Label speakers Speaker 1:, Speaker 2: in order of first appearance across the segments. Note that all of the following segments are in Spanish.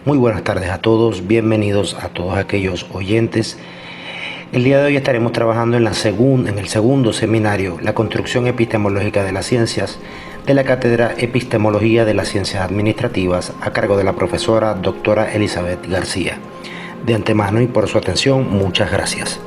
Speaker 1: Muy buenas tardes a todos, bienvenidos a todos aquellos oyentes. El día de hoy estaremos trabajando en el segundo seminario, la construcción epistemológica de las ciencias, de la Cátedra Epistemología de las Ciencias Administrativas, a cargo de la profesora doctora Elizabeth García. De antemano y por su atención, muchas gracias.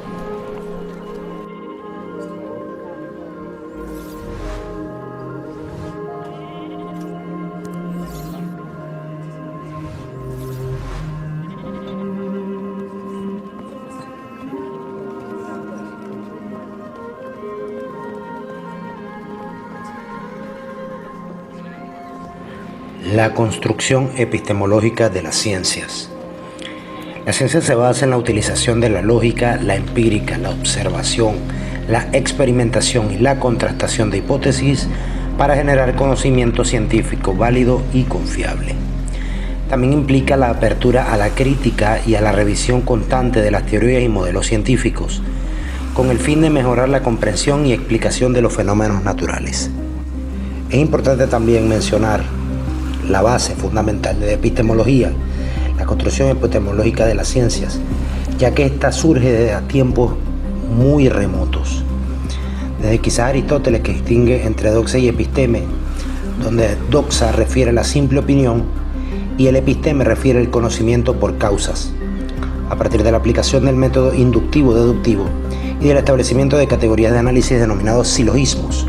Speaker 1: La construcción epistemológica de las ciencias. La ciencia se basa en la utilización de la lógica, la empírica, la observación, la experimentación y la contrastación de hipótesis para generar conocimiento científico válido y confiable. También implica la apertura a la crítica y a la revisión constante de las teorías y modelos científicos, con el fin de mejorar la comprensión y explicación de los fenómenos naturales. Es importante también mencionar la base fundamental de la epistemología, la construcción epistemológica de las ciencias, ya que ésta surge de tiempos muy remotos. Desde quizás Aristóteles, que distingue entre doxa y episteme, donde doxa refiere a la simple opinión y el episteme refiere al conocimiento por causas, a partir de la aplicación del método inductivo-deductivo y del establecimiento de categorías de análisis denominados silogismos,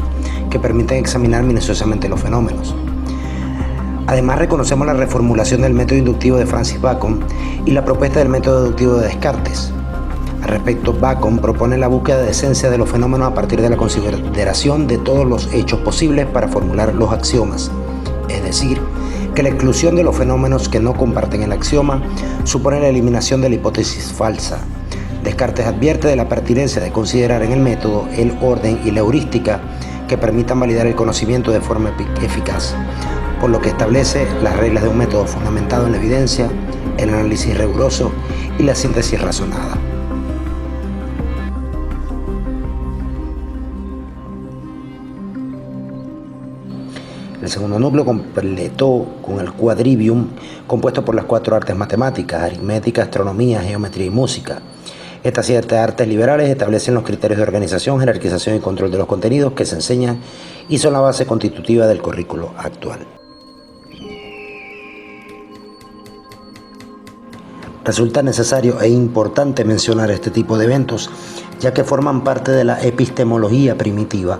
Speaker 1: que permiten examinar minuciosamente los fenómenos. Además, reconocemos la reformulación del método inductivo de Francis Bacon y la propuesta del método deductivo de Descartes. Al respecto, Bacon propone la búsqueda de esencia de los fenómenos a partir de la consideración de todos los hechos posibles para formular los axiomas, es decir, que la exclusión de los fenómenos que no comparten el axioma supone la eliminación de la hipótesis falsa. Descartes advierte de la pertinencia de considerar en el método el orden y la heurística que permitan validar el conocimiento de forma eficaz, por lo que establece las reglas de un método fundamentado en la evidencia, el análisis riguroso y la síntesis razonada. El segundo núcleo completó con el quadrivium, compuesto por las 4 artes matemáticas: aritmética, astronomía, geometría y música. Estas 7 artes liberales establecen los criterios de organización, jerarquización y control de los contenidos que se enseñan y son la base constitutiva del currículo actual. Resulta necesario e importante mencionar este tipo de eventos, ya que forman parte de la epistemología primitiva,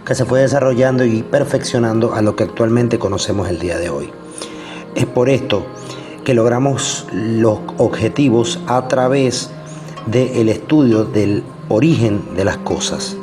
Speaker 1: que se fue desarrollando y perfeccionando a lo que actualmente conocemos el día de hoy. Es por esto que logramos los objetivos a través del estudio del origen de las cosas.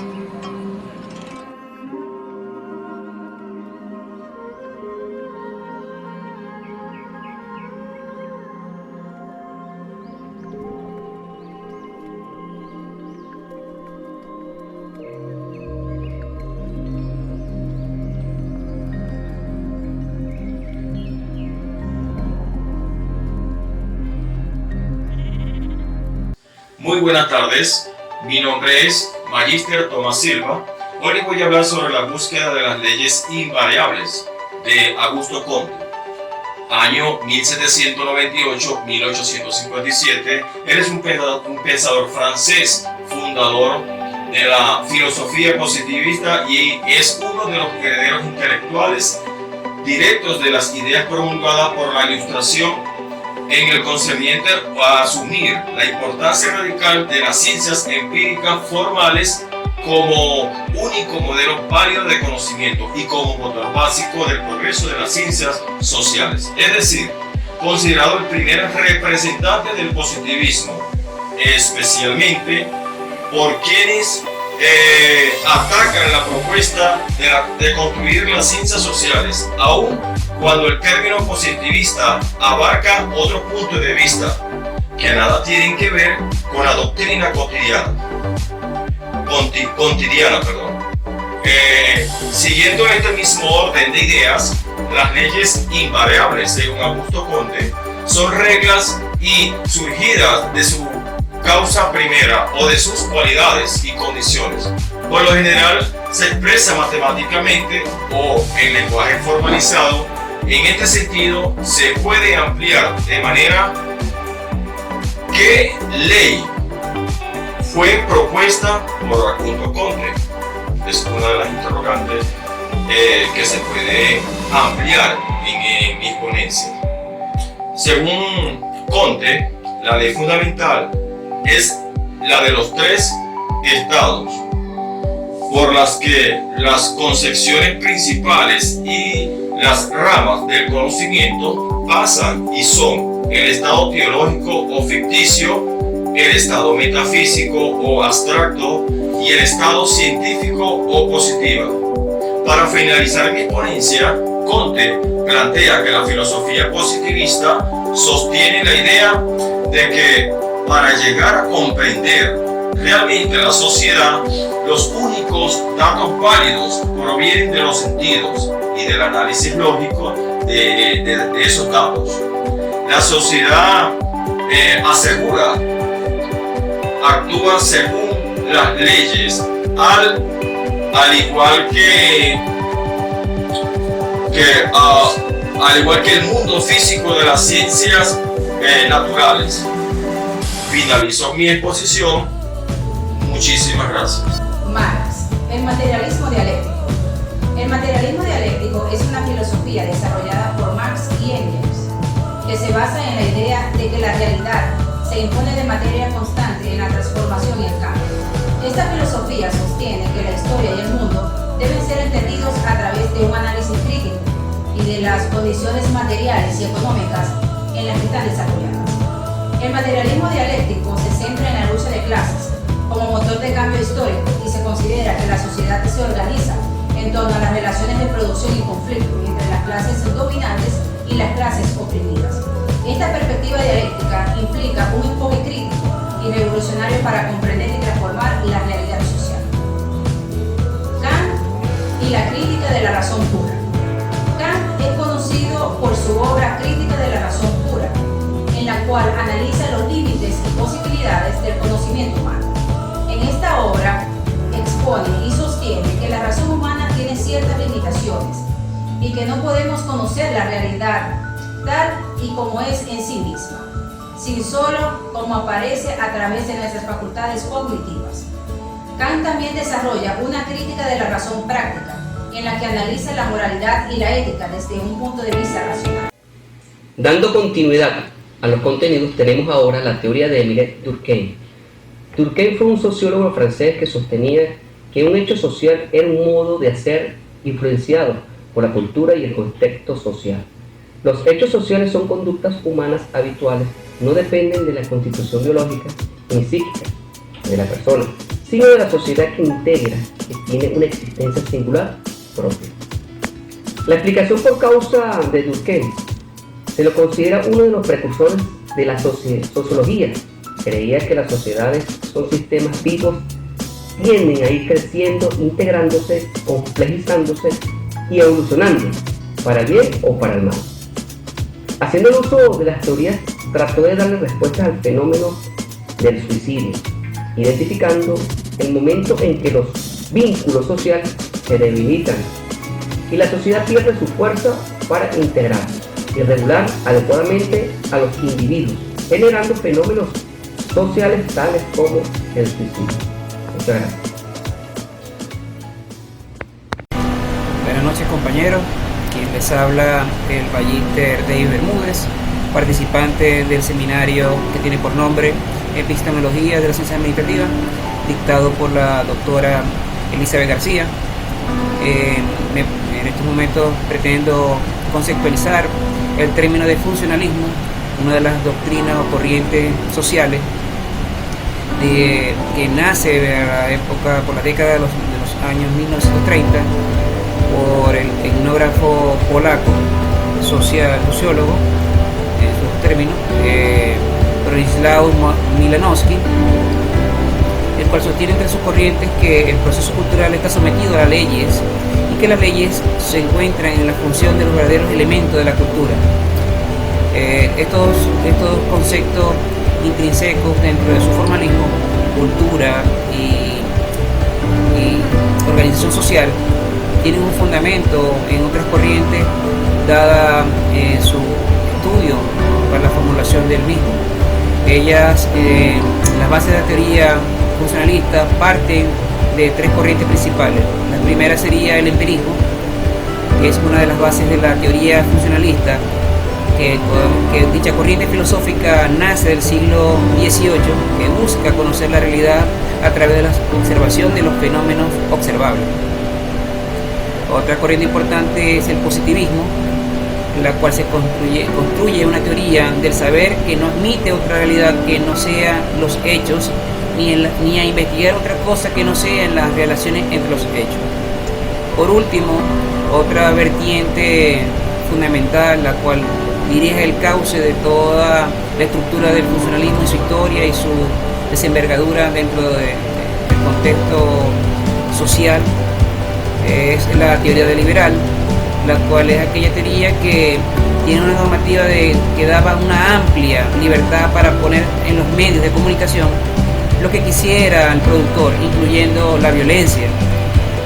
Speaker 2: Muy buenas tardes, mi nombre es Magister Tomás Silva. Hoy les voy a hablar sobre la búsqueda de las leyes invariables de Augusto Comte. Año 1798-1857, él es un pensador francés, fundador de la filosofía positivista y es uno de los herederos intelectuales directos de las ideas promulgadas por la Ilustración en el concerniente a asumir la importancia radical de las ciencias empíricas formales como único modelo válido de conocimiento y como motor básico del progreso de las ciencias sociales. Es decir, considerado el primer representante del positivismo, especialmente por quienes atacan la propuesta de construir las ciencias sociales, aún cuando el término positivista abarca otros puntos de vista que nada tienen que ver con la doctrina cotidiana. Siguiendo este mismo orden de ideas, las leyes invariables, según Augusto Comte, son reglas y surgidas de su causa primera o de sus cualidades y condiciones. Por lo general se expresa matemáticamente o en lenguaje formalizado En este sentido, se puede ampliar de manera ¿qué ley fue propuesta por Facundo Conte? Es una de las interrogantes que se puede ampliar en mi ponencia. Según Conte, la ley fundamental es la de los 3 estados, por las que las concepciones principales y las ramas del conocimiento pasan y son el estado teológico o ficticio, el estado metafísico o abstracto y el estado científico o positivo. Para finalizar mi ponencia, Conte plantea que la filosofía positivista sostiene la idea de que para llegar a comprender realmente la sociedad, los únicos datos válidos provienen de los sentidos y del análisis lógico de esos datos. La sociedad actúa según las leyes, al igual que el mundo físico de las ciencias naturales. Finalizo mi exposición. Muchísimas gracias.
Speaker 3: Marx, el materialismo dialéctico. El materialismo dialéctico es una filosofía desarrollada por Marx y Engels, que se basa en la idea de que la realidad se impone de manera constante en la transformación y el cambio. Esta filosofía sostiene que la historia y el mundo deben ser entendidos a través de un análisis crítico y de las condiciones materiales y económicas en las que están desarrolladas. El materialismo dialéctico se centra en la lucha de clases como motor de cambio histórico y se considera que la sociedad se organiza en torno a las relaciones de producción y conflicto entre las clases dominantes y las clases oprimidas. Esta perspectiva dialéctica implica un enfoque crítico y revolucionario para comprender y transformar la realidad social. Kant y la crítica de la razón pura. Kant es conocido por su obra Crítica de la razón pura, en la cual analiza los límites y posibilidades del conocimiento humano. En esta obra expone y sostiene que la razón humana tiene ciertas limitaciones y que no podemos conocer la realidad tal y como es en sí misma, sino solo como aparece a través de nuestras facultades cognitivas. Kant también desarrolla una crítica de la razón práctica, en la que analiza la moralidad y la ética desde un punto de vista racional.
Speaker 4: Dando continuidad a los contenidos, tenemos ahora la teoría de Émile Durkheim. Durkheim fue un sociólogo francés que sostenía que un hecho social era un modo de hacer influenciado por la cultura y el contexto social. Los hechos sociales son conductas humanas habituales, no dependen de la constitución biológica ni psíquica de la persona, sino de la sociedad que integra, que tiene una existencia singular propia. La explicación por causa de Durkheim se lo considera uno de los precursores de la sociología. Creía que las sociedades son sistemas vivos, tienden a ir creciendo, integrándose, complejizándose y evolucionando, para el bien o para el mal. Haciendo el uso de las teorías, trató de darle respuestas al fenómeno del suicidio, identificando el momento en que los vínculos sociales se debilitan y la sociedad pierde su fuerza para integrar y regular adecuadamente a los individuos, generando fenómenos sociales tales como el suicidio. Muchas gracias.
Speaker 5: Buenas noches, compañeros. Quien les habla el Magíster David Bermúdez, participante del seminario que tiene por nombre Epistemología de la Ciencia Administrativa, dictado por la doctora Elizabeth García. En estos momentos pretendo conceptualizar el término de funcionalismo, una de las doctrinas o corrientes sociales que nace por la década de los años 1930 por el etnógrafo polaco, sociólogo, en sus términos, Bronisław Milanowski, el cual sostiene entre sus corrientes que el proceso cultural está sometido a las leyes y que las leyes se encuentran en la función de los verdaderos elementos de la cultura. Estos conceptos intrínsecos dentro de su formalismo, cultura y organización social, tienen un fundamento en otras corrientes dada su estudio para la formulación del mismo. Las bases de la teoría funcionalista parten de tres corrientes principales. La primera sería el empirismo, que es una de las bases de la teoría funcionalista, que dicha corriente filosófica nace del siglo XVIII, que busca conocer la realidad a través de la observación de los fenómenos observables. Otra corriente importante es el positivismo, en la cual se construye una teoría del saber que no admite otra realidad que no sea los hechos, ni a investigar otra cosa que no sean las relaciones entre los hechos. Por último, otra vertiente fundamental, la cual dirige el cauce de toda la estructura del funcionalismo y su historia y su desenvergadura dentro del contexto social, es la teoría deliberal, la cual es aquella teoría que tiene una normativa que daba una amplia libertad para poner en los medios de comunicación lo que quisiera el productor, incluyendo la violencia.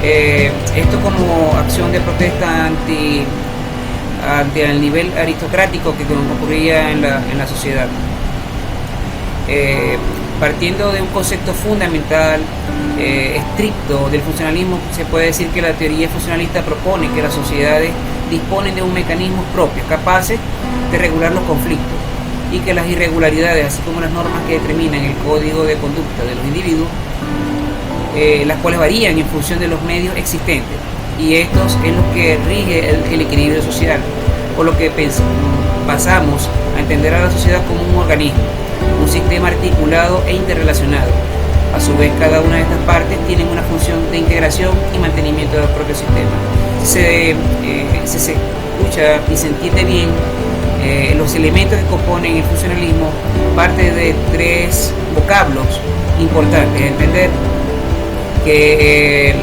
Speaker 5: Esto como acción de protesta ante el nivel aristocrático que ocurría en la sociedad. Partiendo de un concepto fundamental, estricto del funcionalismo, se puede decir que la teoría funcionalista propone que las sociedades disponen de un mecanismo propio, capaces de regular los conflictos, y que las irregularidades, así como las normas que determinan el código de conducta de los individuos, las cuales varían en función de los medios existentes, y estos es lo que rige el equilibrio social, por lo que pasamos a entender a la sociedad como un organismo, un sistema articulado e interrelacionado. A su vez, cada una de estas partes tiene una función de integración y mantenimiento del propio sistema. Si se escucha y se entiende bien, los elementos que componen el funcionalismo parte de tres vocablos importantes. Entender que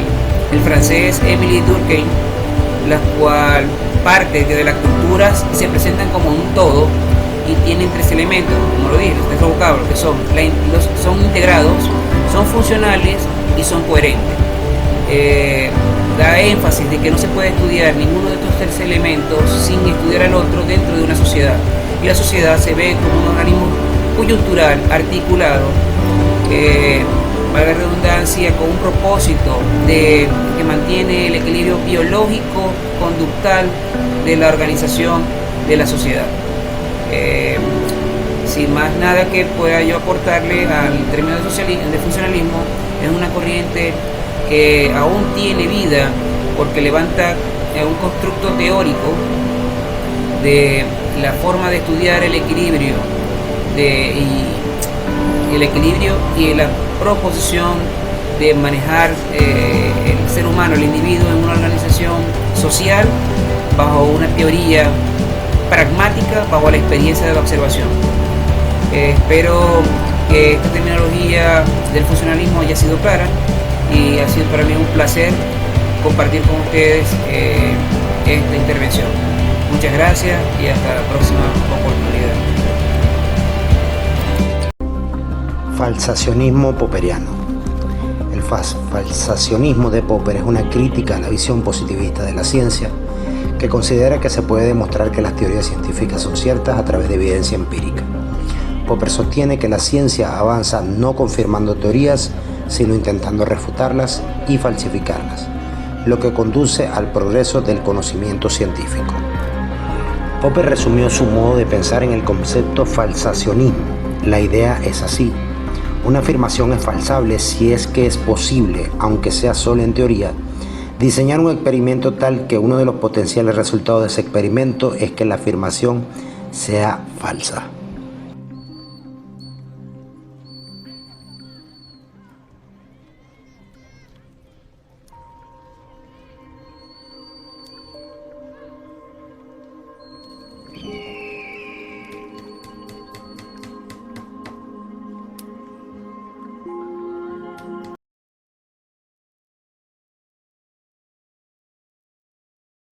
Speaker 5: el francés Émile Durkheim, la cual parte de las culturas se presentan como un todo y tienen tres elementos, como lo dije, tres vocablos, que son integrados, son funcionales y son coherentes. Da énfasis de que no se puede estudiar ninguno de estos tres elementos sin estudiar al otro dentro de una sociedad, y la sociedad se ve como un organismo coyuntural, articulado, valga la redundancia, con un propósito que mantiene el equilibrio biológico, conductal de la organización de la sociedad. Sin más nada que pueda yo aportarle al término de funcionalismo, es una corriente que aún tiene vida porque levanta un constructo teórico de la forma de estudiar el equilibrio y la proposición de manejar el ser humano, el individuo, en una organización social bajo una teoría pragmática, bajo la experiencia de la observación. Espero que esta terminología del funcionalismo haya sido clara, y ha sido para mí un placer compartir con ustedes esta intervención. Muchas gracias y hasta la próxima oportunidad.
Speaker 1: Falsacionismo popperiano. El falsacionismo de Popper es una crítica a la visión positivista de la ciencia, que considera que se puede demostrar que las teorías científicas son ciertas a través de evidencia empírica. Popper sostiene que la ciencia avanza no confirmando teorías, sino intentando refutarlas y falsificarlas, lo que conduce al progreso del conocimiento científico. Popper resumió su modo de pensar en el concepto falsacionismo. La idea es así: una afirmación es falsable si es que es posible, aunque sea solo en teoría, diseñar un experimento tal que uno de los potenciales resultados de ese experimento es que la afirmación sea falsa.